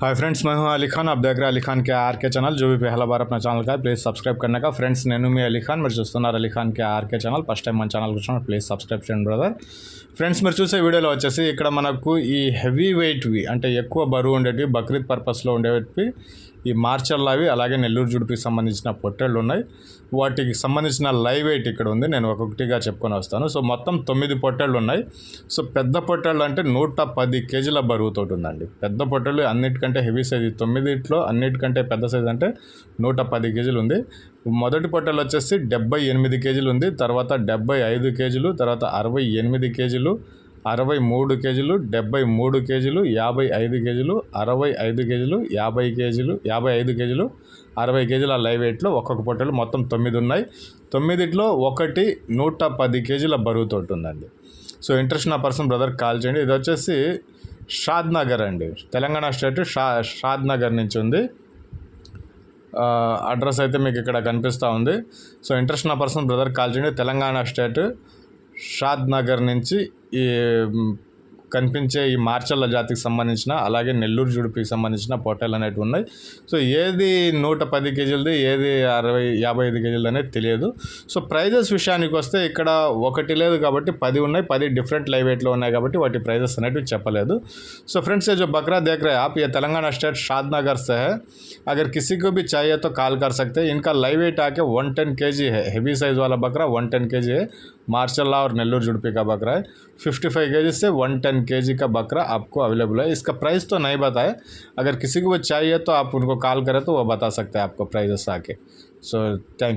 Hi friends, मैं हूं अली खान। आप देख रहे हैं अली खान के आर के चैनल। जो भी पहला बार अपना ఛానల్ का प्लीज़ సబ్స్క్రైబ్ करने का। ఫ్రెండ్స్, నేను మీ అలీ ఖాన్, మీరు చూస్తున్నారు అలీ ఖాన్ కే ఆర్కే ఛానల్। ఫస్ట్ టైం మన ఛానల్ చూస్తున్నారు, ప్లీజ్ సబ్స్క్రైబ్ చేయండి బ్రదర్। ఫ్రెండ్స్, మీరు చూసే వీడియోలో వచ్చేసి ఇక్కడ మనకు ఈ హెవీ వెయిట్వి అంటే ఎక్కువ బరువు ఉండేటివి బక్రీద్ పర్పస్లో ఉండేటివి ఈ మార్చర్లవి అలాగే నెల్లూరు జుడిపికి సంబంధించిన పొట్టేళ్ళు ఉన్నాయి। వాటికి సంబంధించిన లైవ్ వెయిట్ ఇక్కడ ఉంది, నేను ఒక్కొక్కటిగా చెప్పుకొని వస్తాను। సో మొత్తం 9 పొట్టేళ్ళు ఉన్నాయి। సో పెద్ద పొట్టేళ్ళు అంటే 110 కేజీల బరువుతో ఉందండి। పెద్ద పొట్టేళ్ళు అన్నిటికంటే హెవీ సైజ్, 9 అన్నిటికంటే పెద్ద సైజ్ అంటే 110 కేజీలు ఉంది। మొదటి పొట్టేళ్ళు వచ్చేసి 78 కేజీలు ఉంది, తర్వాత 75 కేజీలు, తర్వాత 68 కేజీలు, 63 కేజీలు, 73 కేజీలు, 55 కేజీలు, 65 కేజీలు, 50 కేజీలు, 55 కేజీలు, 60 కేజీల లైవ్ వెయిట్లో ఒక్కొక్క పొట్టేలు మొత్తం 9 ఉన్నాయి। 9లో ఒకటి 110 కేజీల బరువుతో ఉందండి। సో ఇంట్రెస్ట్ ఉన్న పర్సన్ బ్రదర్ కాల్ చేయండి। ఇది వచ్చేసి షాద్ నగర్ అండి, తెలంగాణ స్టేట్ షాద్ నగర్ నుంచి ఉంది। అడ్రస్ అయితే మీకు ఇక్కడ కనిపిస్తూ ఉంది। సో ఇంట్రెస్ట్ ఉన్న పర్సన్ బ్రదర్ కాల్ చేయండి। తెలంగాణ స్టేట్ షాద్ నగర్ నుంచి ఈ కనిపించే ఈ మార్చర్ల జాతికి సంబంధించిన అలాగే నెల్లూరు జుడిపికి సంబంధించిన పొట్టేలు అనేవి ఉన్నాయి। సో ఏది 110 కేజీలది, ఏది 55 కేజీలది అనేది తెలియదు। సో ప్రైజెస్ విషయానికి వస్తే ఇక్కడ ఒకటి లేదు కాబట్టి 10 ఉన్నాయి, 10 डिफरेंट लाइव वेट లో ఉన్నాయి కాబట్టి వాటి ప్రైజెస్ అనేవి చెప్పలేదు। సో फ्रेंड्स, ये जो बकरा देख रहे हैं आप, ये तेलंगाना स्टेट शादनगर से है। अगर किसी को भी चाहिए तो कॉल कर सकते हैं। इनका लाइव वेट आके 110 केजी है। हेवी साइज वाला बकरा 110 केजी है। मार्शल्ला और नेल्लूर जुड़पी का बकरा है। 55 केजी से 110 केजी का बकरा आपको अवेलेबल है। इसका प्राइस तो नहीं बताए, अगर किसी को वो चाहिए तो आप उनको कॉल करें तो वो बता सकते हैं आपको प्राइजेस आके। So thank you.